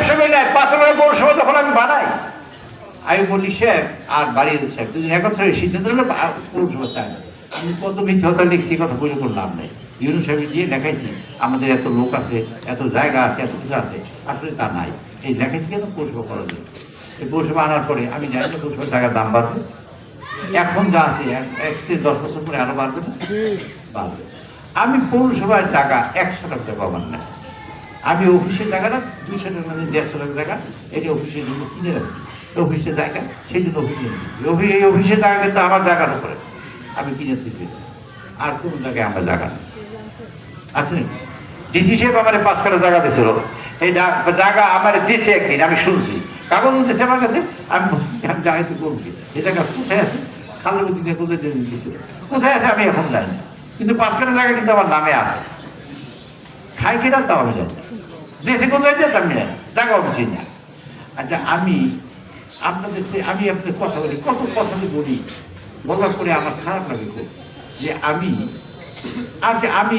সঙ্গে নেয়। 5 নম্বর পৌরসভা যখন আমি বানাই, আমি বলি সাহেব আর বাড়িয়ে সাহেব দুজন একত্রে সিদ্ধান্ত হলো পৌরসভা চায় না। আমি কত মিথ্যা কথা লিখছি, কথা বলে কোনো লাভ নেই। ইউনুস সাহেব দিয়ে দেখাইছি আমাদের এত লোক আছে, এত জায়গা আছে, এত কিছু আছে, আসলে তা নাই। এই দেখাইছি কেন পৌরসভা করার জন্য। এই পৌরসভা আনার পরে আমি জানি না পৌরসভার টাকার দাম বাড়বে, এখন যা আছে 10 বছর পরে আরো বাড়বে না, বাড়বে। আমি পৌরসভার টাকা 100 টাকা পাবার না, আমি অফিসের টাকাটা 200 টাকা মানে 150 টাকা এটি অফিসের জন্য কিনে রাখছি। অফিসের জায়গা সেই জন্য অফিসে এই অফিসের জায়গা কিন্তু আমার জায়গার উপরে আমি কিনে দিয়েছি। আর কোনো জায়গায় আমার জায়গা নেই আছে নাকি? ডিসি সাহেব আমার 5 কাঠা জায়গা দিয়েছিল। এই জায়গা আমার দিয়েছে একদিন, আমি শুনছি কাগজ দিয়েছে আমার কাছে। আমি বলছি আমি জায়গাতে করবি, এই জায়গা কোথায় আছে? খালের দিনে কোথায় দিয়েছিল, কোথায় আছে আমি এখন জানি না, কিন্তু 5 কাঠা জায়গা কিন্তু আমার নামে আছে। খাই কিনা তাও আমি জানি না, দেশে কোথায় যেতাম আমি জানি না, জায়গা আমি চিনি না। আচ্ছা আমি আপনাদের কথা বলি, কত কথা বলি, বলার পরে আমার খারাপ লাগে খুব যে আমি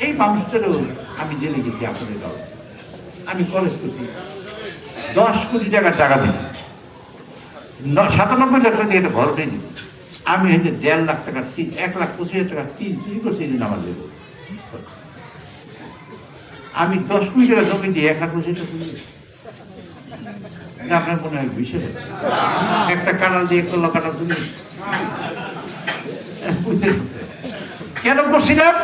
এই মানুষটারও আমি জেলে গেছি আপনাদের কারণে। আমি কলেজ করছি, 10 কোটি টাকার টাকা দিয়েছি, 97 লাখ টাকা একটা ঘর উঠে দিয়েছি। আমি হয়তো 1.5 লাখ টাকা 1,25,000 টাকা চুরি করছি, এই জন্য আমার জেলে। আমি 10 কোটি টাকা জমি দিয়ে 1,25,000 টাকা চুরি করছি। আপনার মনে হয় বিষয় একটা কানাল দিয়ে 1 লাখ টাকা চুরি কেন করছিলাম?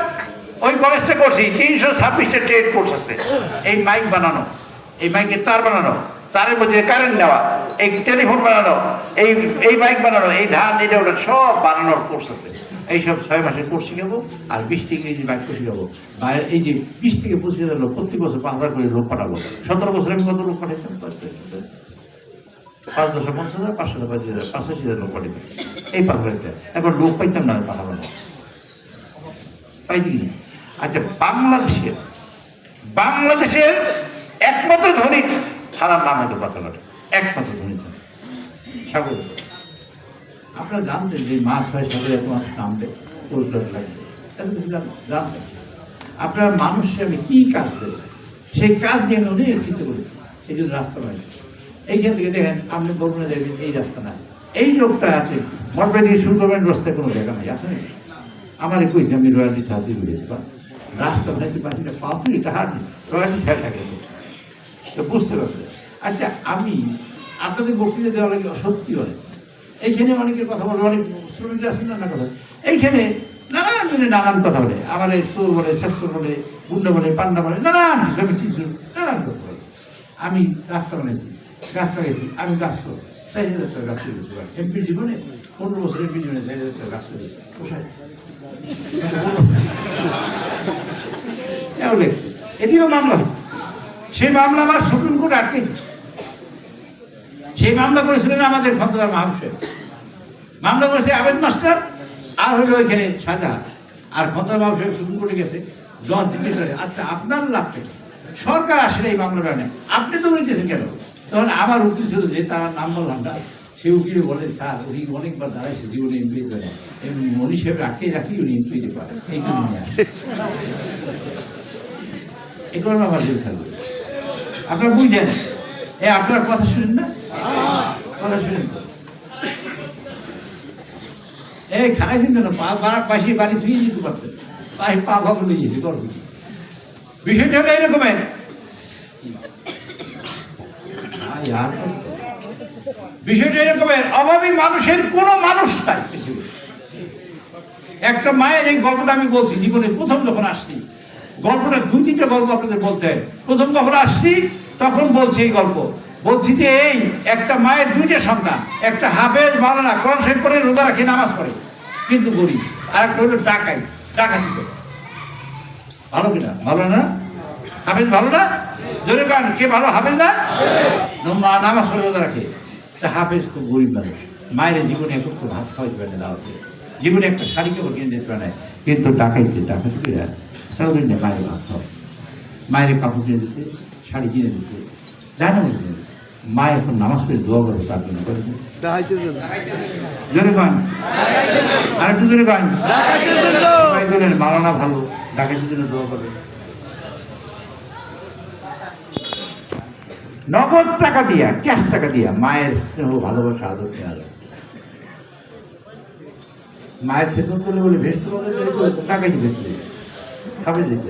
ওই কলেজটা করছি, 326টা ট্রেড কোর্স আছে। এই মাইক বানানো, এই মাইকের তার বানানো, তারের মধ্যে কারেন্ট নেওয়া, এই টেলিফোন বানানো, এই মাইক বানানো, এই ধান এটা ওটা সব বানানোর কোর্স আছে। এইসব 6 মাসের কোর্স শিখাবো, আর 20 থেকে এই যে বাক্য শিখাবো। এই যে 20 থেকে 25,000 লোক, প্রত্যেক বছর 5,000 করে লোক পাঠাবো। 17 বছর আমি কত লোক পাঠাইতাম? 5,10,50,000, 5,000, 85,000 লোক পাঠাইতাম। এই 5,000 এখন লোক পাইতাম না, পাঠাবো না, পাইনি। আচ্ছা, বাংলাদেশের একমাত্র ধনী থানার নাম হয়তো পাথরঘাটা, একমাত্র ধনী থানা সাগর। আপনারা জানতেন যে মাছ হয় সাগরে, এত মাছ নামবে লাগবে, জানতেন আপনার মানুষের আমি কি কাজ করি, সেই কাজ দিয়ে আমি অনেক চিন্তা করেছি। এই জন্য রাস্তা পাই, এইখান থেকে দেখেন আপনি বলবেন দেখবেন এই রাস্তা নাই, এই লোকটা আছে মঠবাড়ি থেকে শুরু করবেন, রাস্তায় কোনো জায়গা নাই, আসে নাকি? আমার কইছি আমি রয়্যালটি হাতি ঘুরেছি, রাস্তা বানাইতে পারছি না, পাথরই টাহার রয়্যালটি ছাড়া থাকে, তো বুঝতে পারছি। আচ্ছা, আমি আপনাদের বক্তৃতা দেওয়া লাগে সত্যি বলে, এইখানে অনেকের কথা বলে, অনেক শ্রমিকরা আসেন নানা কথা, এইখানে নানান কথা বলে, আমার চোর বলে, শেষর বলে, গুন্ডা বলে, পান্ডা বলে, নানান শ্রমিক কিছু নানান কথা বলে। আমি রাস্তা বানাইছি, গাছ লাগাইছি, আমি গাছ 4,000 টাকা গাছ করেছি এমপি জীবনে, 15 বছর এমপি জীবনে 4,000 টাকা গাছ করেছি, পোষায় এটিও মামলা হয়েছে। সেই মামলা আমার সুপ্রিম কোর্ট আটকেছে। সেই মামলা করেছিলেন আমাদের খন্দকার মাহবুব সাহেব, মামলা করেছে আবেদ মাস্টার, আর হইল ওইখানে সাজা, আর খন্দকার মাহবুব সাহেব সুপ্রিম কোর্টে গেছে। জজ জিজ্ঞেস করে, আচ্ছা আপনার লাভটা কি? সরকার আসলে এই মামলাটা নেয়, আপনি তো নিতেছেন কেন? তখন আমার উকিল ছিল যে, তার নাম বললাম না, সে উকিলে বলে, স্যার উনি অনেকবার দাঁড়াইছে জীবনে এমপি করে, মনি সাহেব আটকে রাখি উনি এমপি দিতে পারে, এই জন্য নিয়ে আসে। এই কারণে আমার জেল থাকবে। আপনারা বুঝছেন? আপনার কথা শুনেন না, কথা শুনেন তো। এই খাইছেন কেন? পাশে বাড়ি ছুঁয়ে যেতে পারতেন, পা ভাগ নিয়ে গেছে গর্ব। বিষয়টা হলো এরকমের, বিষয়টা এরকমের, অভাবী মানুষের কোনো মানুষ নাই পৃথিবীতে। একটা মায়ের এই গল্পটা আমি বলছি জীবনে প্রথম যখন আসছি, গল্পটা 2-3টা গল্প আপনাদের বলতে হয়। প্রথম যখন আসছি তখন বলছি এই গল্প, বলছি যে এই একটা মায়ের 2টা সন্তান, একটা হাফেজ মাওলানা, কোরআন শরীফ পড়ে, রোজা রাখে, নামাজ পড়ে, কিন্তু গরিব, আর একটা হলো ডাকাতি করে। ভালো কিনা? ভালো না? হাফেজ ভালো না? জোরে গান, কে ভালো? হাফেজ না? নামাজ পড়ে, রোজা রাখে। তা হাফেজ খুব গরিব মানুষ, মায়ের জীবনে এখন খুব ভাত খাওয়াইতে পারে না, দাওয়াতে জীবনে একটা শাড়ি কেবল কিনে দিতে পারে না, কিন্তু ডাকাতি করে সারাদিন মায়ের ভাত খাওয়া, মায়ের কাপড় কিনে দিচ্ছে, শাড়ি কিনে দিচ্ছে, জানা কিনে দিচ্ছে। মা এখন নামাজ পড়ে দোয়া করে তার জন্য করেছে। জোরে গান, আর একটু জোরে গান। মাওলানা ভালো, ডাকাতির জন্য দোয়া করবে। নগদ টাকা দিয়া, ক্যাশ টাকা দিয়া মায়ের স্নেহ ভালোবাসা আদর নেওয়া যায়। মায়ের খেদমত করলে বলে ভেস্ট টাকাই ভেসতে খাবে যেতে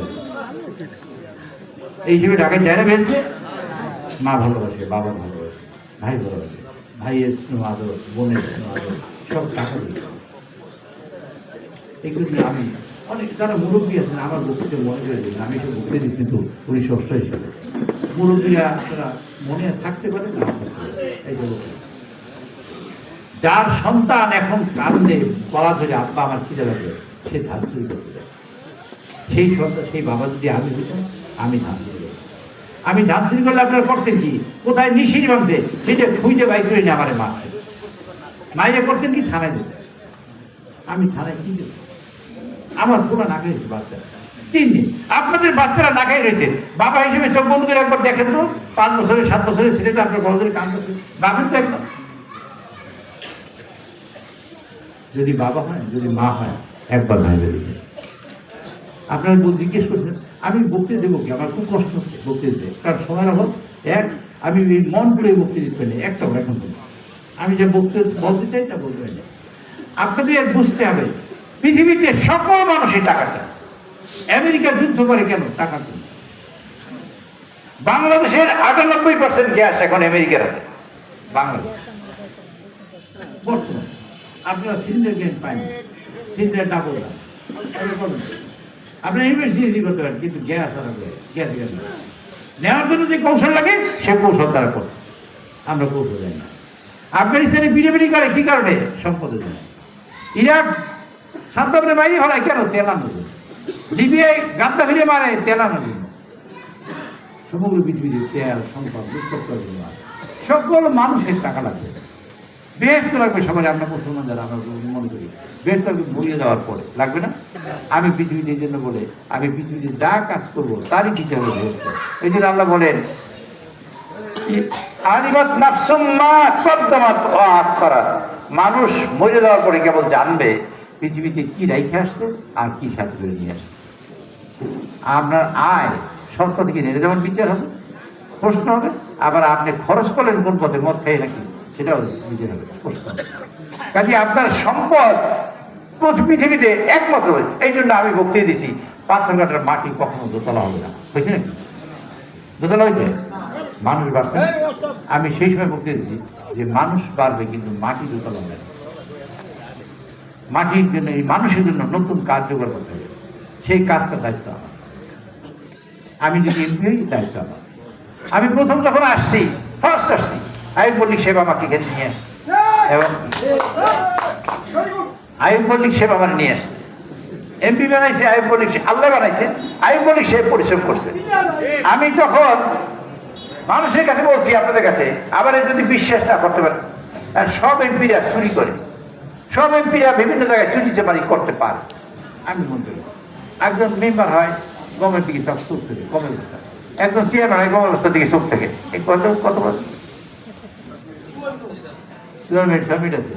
এই হিসেবে টাকা যায় না ভেসতে। মা ভালোবাসে, বাবা ভালোবাসে, ভাই ভালোবাসে, ভাইয়ের স্নেহ আদর, বোনের স্নেহ আদর সব টাকা দিয়ে। এগুলো আমি অনেক যারা মুরব্বী আছেন আমার বক্তৃতা মনে করে দিন, আমি সব বক্তৃতা দিচ্ছি কিন্তু 1988 সালে মুরব্বীরা আপনারা মনে থাকতে পারে না থাকতে পারে। এই যে যার সন্তান এখন কান্দে বলা ধরে আব্বা আমার খিদে লাগে, সে ধান চুরি করতে যায়। সেই সন্তান সেই বাবা যদি আমি হইতাম, আমি ধান চুরি করতাম। আমি ধান চুরি করলে আপনারা করতেন কি? কোথায় নিশির ভাঙছে সেটা খুঁজে বাইক করে নিয়ে আমার মারছে। মাইয়া করতেন কি? থানায় যেত। আমি থানায় কি যেত? আমার পুরো না খেয়েছে বাচ্চারা 3 দিন। আপনাদের বাচ্চারা না খেয়ে রয়েছে, বাবা হিসেবে চোখ বন্ধ করে একবার দেখেন তো 5 বছরের 7 বছরের ছেলেটা আপনার বড় ধরে কাম করছে, বাবেন তো একদম। যদি বাবা হয়, যদি মা হয়, একবার ভাই বেরিয়ে আপনারা জিজ্ঞেস করছেন আমি বক্তৃতা দেবো কি? আমার খুব কষ্ট হচ্ছে বক্তৃতা দিতে, কারণ সময়ের অভাব। আমি মন করে বক্তৃতা দিতে পারি একটাও এখন আমি যে বক্তৃতা বলতে চাই তা বলতে পারি না। আপনাদের বুঝতে হবে পৃথিবীতে সকল মানুষই টাকা চায়। আমেরিকা যুদ্ধ করে কেন? টাকার জন্য। বাংলাদেশের 98% গ্যাস এখন আমেরিকার হাতে। বাংলাদেশ বর্তমান আপনারা সিলিন্ডার গ্যাস পাইনি, সিলিন্ডার ডাবল দাম। আপনারা ইউনিভার্সিটি করতে পারেন, কিন্তু গ্যাস আর গ্যাস গ্যাস নেওয়ার জন্য যে কৌশল লাগে সে কৌশল তারা করছে, আমরা কৌশল জানি না। আফগানিস্তানে বিড়াবিড়ি করে কি কারণে? সম্পদের জন্য। ইরাক সাদ্দামের বাইরে হলায় কেন? তেল আনার জন্য। লিবিয়ায় গাদ্দাফিরে মারে তেল আনার জন্য। সমগ্র পৃথিবীতে তেল সম্পদ বিস্তার করার জন্য সকল মানুষের টাকা লাগবে। বেহেশত লাগবে সবাই। আমরা মুসলমান যারা আমরা মনে করি বেহেশত লাগবে বলিয়ে দেওয়ার পরে, লাগবে না? আমি পৃথিবীতে এই জন্য বলে আমি পৃথিবীতে যা কাজ করবো তারই বিচার হবে বেহেশত। এই জন্য আল্লাহ বলেন মানুষ মরে যাওয়ার পরে কেবল জানবে পৃথিবীতে কি রেখে আসছে আর কি সাথে করে নিয়ে আসছে। আপনার আয় সরকার থেকে নিয়ে যেমন বিচার হবে, প্রশ্ন হবে। আবার আপনি খরচ করলেন কোন পথে, মদ খাই নাকি, সেটাও বিচার হবে, প্রশ্ন হবে। কাজে আপনার সম্পদ পৃথিবীতে একমাত্র। এই জন্য আমি বক্তৃতা দিছি পাথরঘাটার মাটি কখনো দোতলা হবে না। হয়েছে নাকি? দোতলা হয়েছে? মানুষ বাড়ছে। আমি সেই সময় বলতে দিচ্ছি যে মানুষ বাড়বে কিন্তু মাটি দোতলা হবে না। মাটির জন্য, এই মানুষের জন্য নতুন কাজ জোগাড় করতে হবে। সেই কাজটা দায়িত্ব আমার। আমি যদি এমপি হই, দায়িত্ব আমার। আমি প্রথম যখন আসছি, ফার্স্ট আসছি, আইয়ুব মল্লিক সাহেব আমাকে এখানে নিয়ে আসছে এবং আইয়ুব মল্লিক সাহেব আমার নিয়ে আসছে। এমপি বানাইছে আইয়ুব মল্লিক, আল্লাহ বানাইছে, আইয়ুব মল্লিক সাহেব পরিশ্রম করছে। আমি তখন মানুষের কাছে বলছি, আপনাদের কাছে আবার যদি বিশ্বাস না করতে পারেন, সব এমপিরা চুরি করে, সব এমপিরা বিভিন্ন জায়গায় চুরি চামারি করতে পারে। আমি মনে করি একজন মেম্বার হয় গমের দিকে সব চোখ থেকে, গমের অবস্থা। একজন চেয়ারম্যান হয় গমের অবস্থার দিকে চোখ থেকে। এই কত বছর সমিট আছে।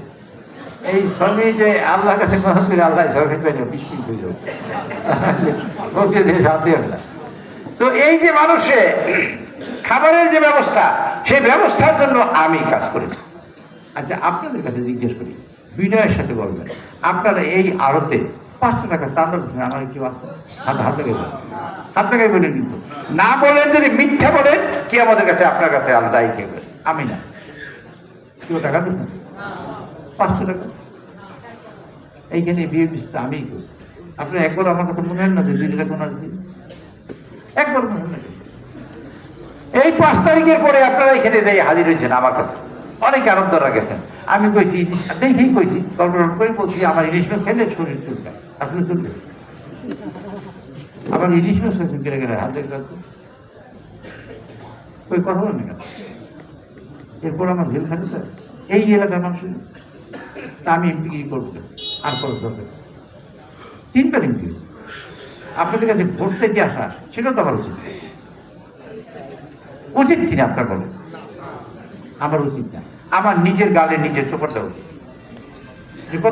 এই সমিট যে আল্লাহর কাছে কথা করে আল্লাহ সমিট পাই বিস্মিত হয়ে যাবে, শান্তি হবে না। তো এই যে মানুষে খাবারের যে ব্যবস্থা, সেই ব্যবস্থার জন্য আমি কাজ করেছি। আচ্ছা, আপনাদের কাছে জিজ্ঞেস করি, বিনয়ের সাথে বলবেন, আপনারা এই আড়তে 500 টাকা চাঁদা দিচ্ছেন, আমার কেউ আছে? হাত টাকায় বলেন, কিন্তু না বলেন যদি মিথ্যা বলেন কি আমাদের কাছে, আপনার কাছে আলাদাই খেয়ে আমি না। কেউ টাকা দিচ্ছেন? 500 টাকা এইখানে বিয়ে দিচ্ছে আমিই করছি। আপনার একবার আমার কথা মনে হয় না যে 2 টাকা ওনার দিন? একবার মনে হয় না? এই 5 তারিখের পরে আপনারা এখানে যাই হাজির হয়েছেন আমার কাছে, অনেক আনন্দরা গেছেন। আমি কইছি, দেখেই কইছি, কল্পনা করে বলছি আমার ইলিশ মাছ খেলে শরীর চুলকায়। আসলে চলবে? আবার ইলিশ মাছ খেয়েছেন কেটে গেলে হাত দেখে ওই কথা বলেন না কেন? এরপর আমার জেল খাতে তো এই এলাকার মানুষের তা আমি এমপি কি করবো আর খরচ দরকার? 3বার এমপি হয়েছে। আপনাদের কাছে ভোট চাইতে আসা সেটাও তো আমার উচিত। উচিত কিনা আপনার বলেন? আমার উচিত না। আমার নিজের গালে নিজের চোপড়টা উচিত যে কত